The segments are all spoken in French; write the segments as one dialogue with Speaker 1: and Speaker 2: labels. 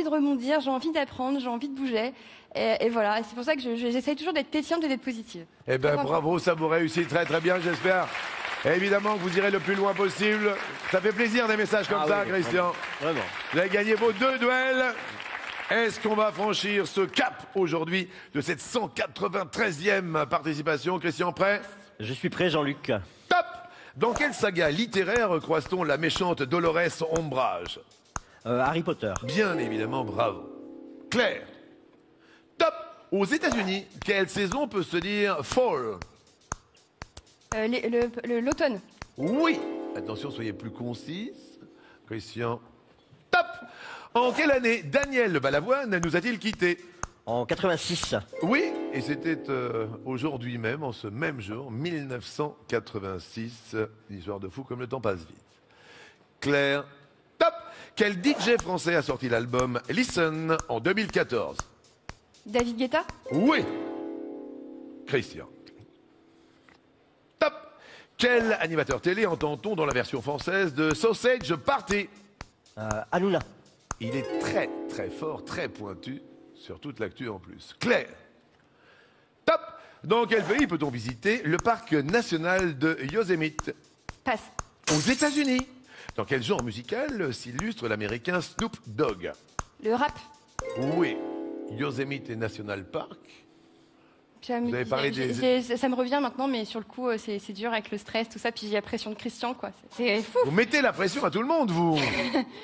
Speaker 1: de rebondir, j'ai envie d'apprendre, j'ai envie de bouger. Et voilà, c'est pour ça que j'essaye toujours d'être pétillante et d'être positive.
Speaker 2: Eh bien, bravo, ça vous réussit très très bien, j'espère. Évidemment que vous irez le plus loin possible. Ça fait plaisir des messages comme ça,
Speaker 3: oui,
Speaker 2: Christian.
Speaker 3: Vraiment.
Speaker 2: Vous avez gagné vos 2 duels. Est-ce qu'on va franchir ce cap aujourd'hui de cette 193e participation? Christian, prêt?
Speaker 3: Je suis prêt, Jean-Luc.
Speaker 2: Top! Dans quelle saga littéraire croise-t-on la méchante Dolores Ombrage?
Speaker 3: Harry Potter.
Speaker 2: Bien évidemment, bravo. Claire. Top! Aux États-Unis, quelle saison peut se dire fall?
Speaker 1: L'automne.
Speaker 2: Oui. Attention, soyez plus concise. Christian. Top! En quelle année Daniel Balavoine nous a-t-il quittés?
Speaker 3: En 86.
Speaker 2: Oui, et c'était aujourd'hui même, en ce même jour, 1986. Une histoire de fou comme le temps passe vite. Claire. Top! Quel DJ français a sorti l'album Listen en 2014?
Speaker 1: David Guetta.
Speaker 2: Oui. Christian. Top! Quel animateur télé entend-on dans la version française de Sausage Party?
Speaker 3: Hanouna.
Speaker 2: Il est très très fort, très pointu, sur toute l'actu en plus. Claire. Top! Dans quel pays peut-on visiter le parc national de Yosemite?
Speaker 1: Passe.
Speaker 2: Aux États-Unis. Dans quel genre musical s'illustre l'américain Snoop Dogg?
Speaker 1: Le rap.
Speaker 2: Oui. Yosemite National Park.
Speaker 1: Vous
Speaker 2: avez parlé
Speaker 1: Ça me revient maintenant, mais sur le coup, c'est dur avec le stress, tout ça. Puis j'ai la pression de Christian, quoi. C'est fou.
Speaker 2: Vous mettez la pression à tout le monde, vous.
Speaker 3: Oui,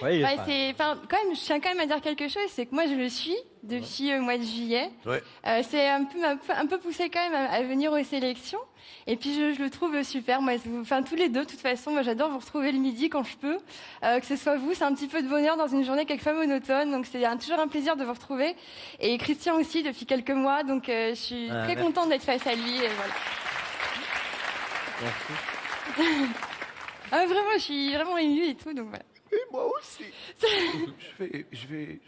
Speaker 1: Ouais, quand même, je tiens quand même à dire quelque chose, c'est que moi je le suis depuis le mois de juillet.
Speaker 2: Ouais.
Speaker 1: C'est un peu poussé quand même à venir aux sélections. Et puis je le trouve super. Moi, enfin tous les deux, de toute façon, moi j'adore vous retrouver le midi quand je peux. Que ce soit vous, c'est un petit peu de bonheur dans une journée quelquefois monotone. Donc c'est toujours un plaisir de vous retrouver. Et Christian aussi depuis quelques mois. Donc je suis très contente d'être face à lui. Et voilà.
Speaker 3: Merci.
Speaker 1: Ah, vraiment, je suis vraiment émue et tout. Donc voilà.
Speaker 2: Et moi aussi. je vais...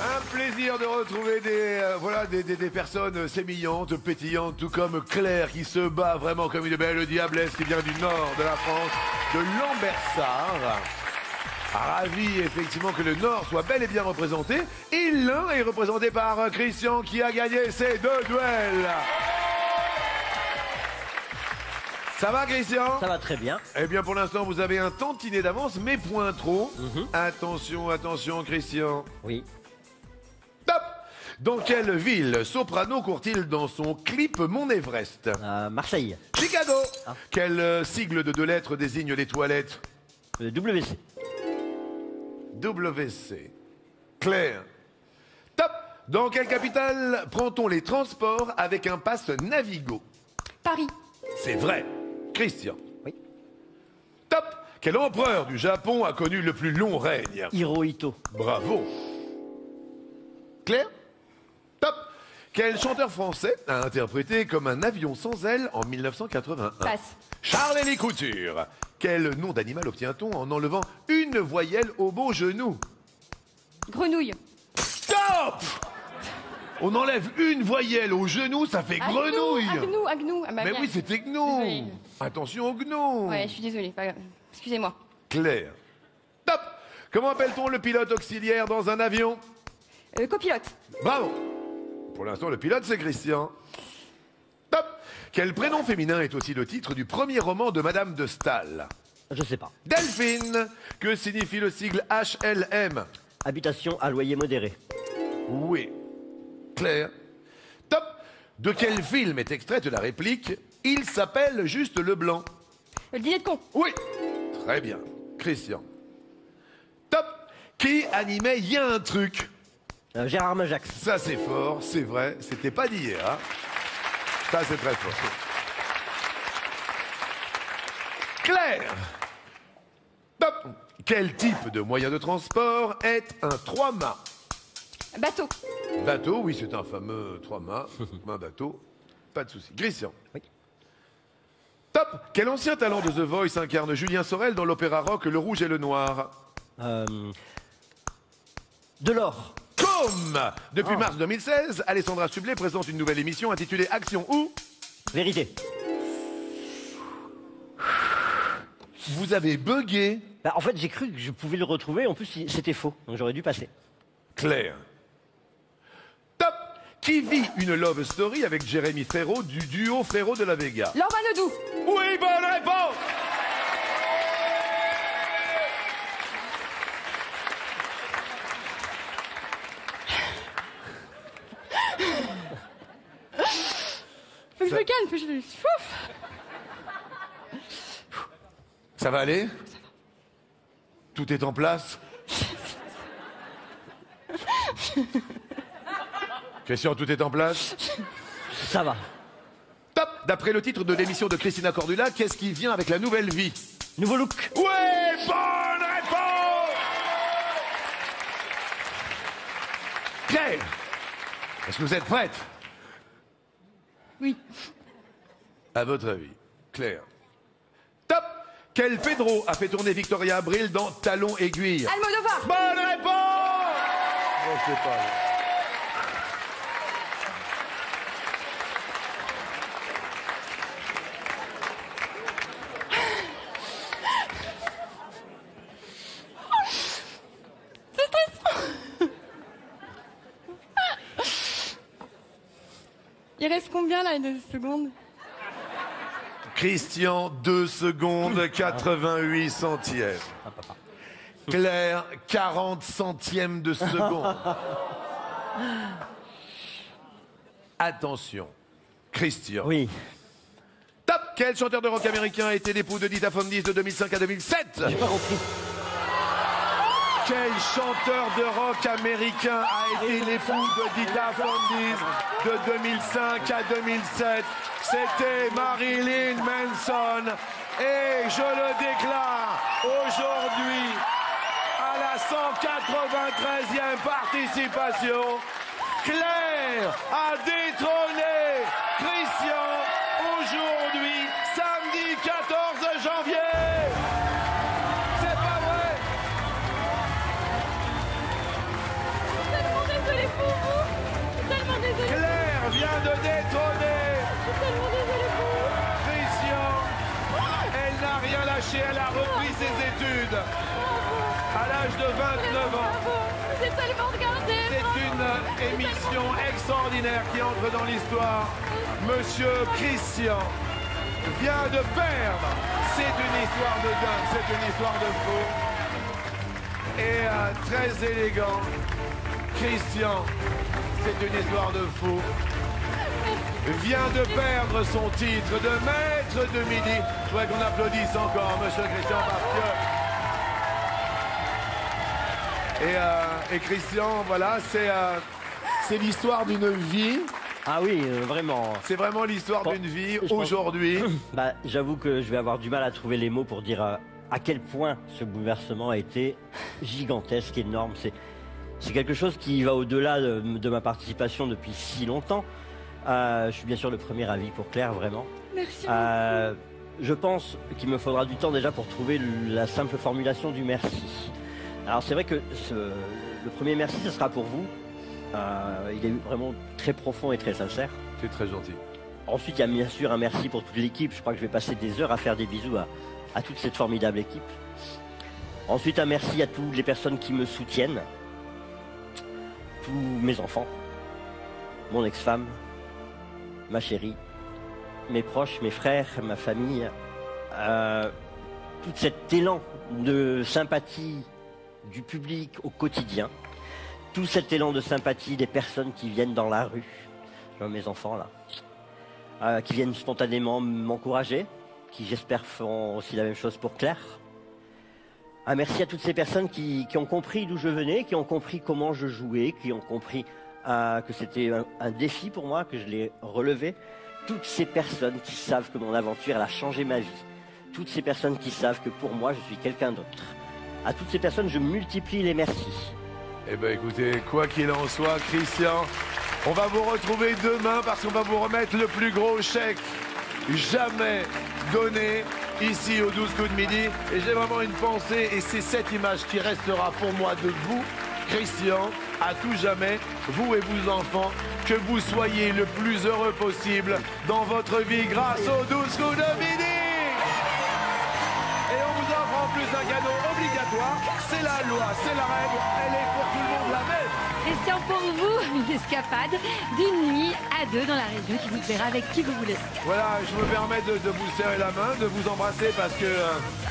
Speaker 2: Un plaisir de retrouver des personnes sémillantes, pétillantes, tout comme Claire qui se bat vraiment comme une belle diablesse qui vient du nord de la France, de Lambersart. Ravi effectivement que le Nord soit bel et bien représenté. Et l'un est représenté par Christian qui a gagné ses 2 duels. Ça va, Christian?
Speaker 3: Ça va très bien.
Speaker 2: Eh bien, pour l'instant, vous avez un tantinet d'avance, mais point trop. Attention, attention, Christian.
Speaker 3: Oui.
Speaker 2: Top! Dans quelle ville Soprano court-il dans son clip Mon Everest?
Speaker 3: Marseille.
Speaker 2: Chicago. Quel sigle de 2 lettres désigne les toilettes?
Speaker 3: WC.
Speaker 2: WC. Claire. Top! Dans quelle capitale prend-on les transports avec un pass Navigo?
Speaker 1: Paris.
Speaker 2: C'est vrai. Christian.
Speaker 3: Oui.
Speaker 2: Top! Quel empereur du Japon a connu le plus long règne?
Speaker 3: Hirohito.
Speaker 2: Bravo. Claire? Top! Quel chanteur français a interprété Comme un avion sans ailes en 1981?
Speaker 1: Passe.
Speaker 2: Charles-Élie Couture. Quel nom d'animal obtient-on en enlevant une voyelle au beau genou?
Speaker 1: Grenouille.
Speaker 2: Stop! On enlève une voyelle au genou, ça fait grenouille.
Speaker 1: Agnou. Ah, bah,
Speaker 2: Mais
Speaker 1: bien.
Speaker 2: oui, c'était gnou.
Speaker 1: Désolée.
Speaker 2: Attention au gnou.
Speaker 1: Ouais, je suis désolée. Excusez-moi.
Speaker 2: Claire. Top! Comment appelle-t-on le pilote auxiliaire dans un avion?
Speaker 1: Copilote.
Speaker 2: Bravo! Pour l'instant, le pilote, c'est Christian. Top! Quel prénom féminin est aussi le titre du premier roman de Madame de Staël?
Speaker 3: Je sais pas.
Speaker 2: Delphine! Que signifie le sigle HLM?
Speaker 3: Habitation à loyer modéré.
Speaker 2: Oui. Claire. Top! De quel film est extraite la réplique « Il s'appelle juste Leblanc »
Speaker 1: Le dîner de con.
Speaker 2: Oui. Très bien. Christian. Top! Qui animait Y a un truc?
Speaker 3: Gérard Majax.
Speaker 2: Ça, c'est fort, c'est vrai. C'était pas d'hier. Hein. Ça, c'est très fort. Claire. Top. Quel type de moyen de transport est un 3-mâts?
Speaker 1: Bateau.
Speaker 2: Bateau, oui, c'est un fameux 3-mâts. Un bateau. Pas de souci. Christian.
Speaker 3: Oui.
Speaker 2: Top. Quel ancien talent de The Voice incarne Julien Sorel dans l'opéra rock Le Rouge et le Noir?
Speaker 3: Delors.
Speaker 2: Comme depuis mars 2016, Alessandra Sublet présente une nouvelle émission intitulée Action ou?
Speaker 3: Vérité.
Speaker 2: Vous avez bugué.
Speaker 3: Bah, en fait, j'ai cru que je pouvais le retrouver. En plus, c'était faux. Donc j'aurais dû passer.
Speaker 2: Claire. Top. Qui vit une love story avec Jérémy Frérot du duo Frérot de la Vega?
Speaker 1: Laure Manodou.
Speaker 2: Oui, bonne réponse.
Speaker 1: Faut que je me calme, faut que je... Ouf.
Speaker 2: Ça va aller? Tout est en place? Christian, tout est en place?
Speaker 3: Ça va.
Speaker 2: Top. D'après le titre de l'émission de Christina Cordula, qu'est-ce qui vient avec la nouvelle vie?
Speaker 3: Nouveau look.
Speaker 2: Ouais, bonne réponse. Claire, est-ce que vous êtes prête?
Speaker 1: Oui.
Speaker 2: À votre avis, Claire. Top. Quel Pedro a fait tourner Victoria Abril dans Talons Aiguilles?
Speaker 1: Almodovar.
Speaker 2: Bonne réponse. Oh, je sais pas.
Speaker 1: Il reste combien là de secondes?
Speaker 2: Christian, 2 secondes, 88 centièmes. Claire, 40 centièmes de seconde. Attention. Christian.
Speaker 3: Oui.
Speaker 2: Top. Quel chanteur de rock américain a été l'époux de Dita Von Dis de 2005 à 2007?
Speaker 3: J'ai pas compris.
Speaker 2: Quel chanteur de rock américain a été l'époux de Dita Von Dis de 2005 à 2007? C'était Marilyn Manson. Et je le déclare aujourd'hui, à la 193e participation, Claire a détrôné Christian aujourd'hui, samedi 14 janvier. C'est pas vrai?
Speaker 1: Je suis tellement désolée pour vous. Je suis tellement désolée.
Speaker 2: Claire vient de détrôner
Speaker 1: Je suis tellement désolée pour vous.
Speaker 2: Christian. Elle n'a rien lâché, elle a repris ses études à l'âge de 29 ans.
Speaker 1: Bravo. J'ai tellement regardé.
Speaker 2: C'est une émission extraordinaire qui entre dans l'histoire. Monsieur Christian vient de perdre. C'est une histoire de dingue, c'est une histoire de fou. Et très élégant. Christian, c'est une histoire de fou. Vient de perdre son titre de maître de midi. Je voudrais qu'on applaudisse encore Monsieur Christian parce que... Et Christian, voilà, c'est l'histoire d'une vie.
Speaker 3: Ah oui, vraiment.
Speaker 2: C'est vraiment l'histoire
Speaker 3: Bon,
Speaker 2: d'une vie
Speaker 3: je pense-
Speaker 2: aujourd'hui.
Speaker 3: Bah, j'avoue que je vais avoir du mal à trouver les mots pour dire à quel point ce bouleversement a été gigantesque, énorme. C'est quelque chose qui va au-delà de ma participation depuis si longtemps. Je suis bien sûr le premier avis pour Claire, vraiment.
Speaker 1: Merci.
Speaker 3: Je pense qu'il me faudra du temps déjà pour trouver la simple formulation du merci. Alors c'est vrai que le premier merci, ce sera pour vous. Il est vraiment très profond et très sincère.
Speaker 2: C'est très gentil.
Speaker 3: Ensuite, il y a bien sûr un merci pour toute l'équipe. Je crois que je vais passer des heures à faire des bisous à toute cette formidable équipe. Ensuite, un merci à toutes les personnes qui me soutiennent. Tous mes enfants, mon ex-femme, ma chérie, mes proches, mes frères, ma famille. Tout cet élan de sympathie du public au quotidien. Tout cet élan de sympathie des personnes qui viennent dans la rue. Je vois mes enfants là. Qui viennent spontanément m'encourager, qui j'espère feront aussi la même chose pour Claire. Un merci à toutes ces personnes qui ont compris d'où je venais, qui ont compris comment je jouais, qui ont compris que c'était un défi pour moi, que je l'ai relevé. Toutes ces personnes qui savent que mon aventure elle a changé ma vie. Toutes ces personnes qui savent que pour moi je suis quelqu'un d'autre. À toutes ces personnes je multiplie les merci.
Speaker 2: Eh bien écoutez, quoi qu'il en soit, Christian, on va vous retrouver demain parce qu'on va vous remettre le plus gros chèque jamais donné ici au 12 coups de midi. Et j'ai vraiment une pensée et c'est cette image qui restera pour moi de vous, Christian, à tout jamais, vous et vos enfants, que vous soyez le plus heureux possible dans votre vie grâce aux 12 coups de midi. Et on vous plus un cadeau obligatoire. C'est la loi, c'est la règle, elle est pour tout le monde la même.
Speaker 4: Christian, pour vous, une escapade d'une nuit à 2 dans la région qui vous verra avec qui vous voulez.
Speaker 2: Voilà, je me permets de vous serrer la main, de vous embrasser parce que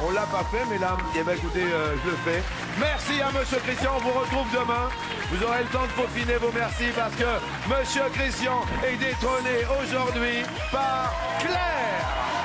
Speaker 2: on l'a pas fait, mais là, eh ben, écoutez, je le fais. Merci à Monsieur Christian, on vous retrouve demain. Vous aurez le temps de peaufiner vos merci parce que Monsieur Christian est détrôné aujourd'hui par Claire.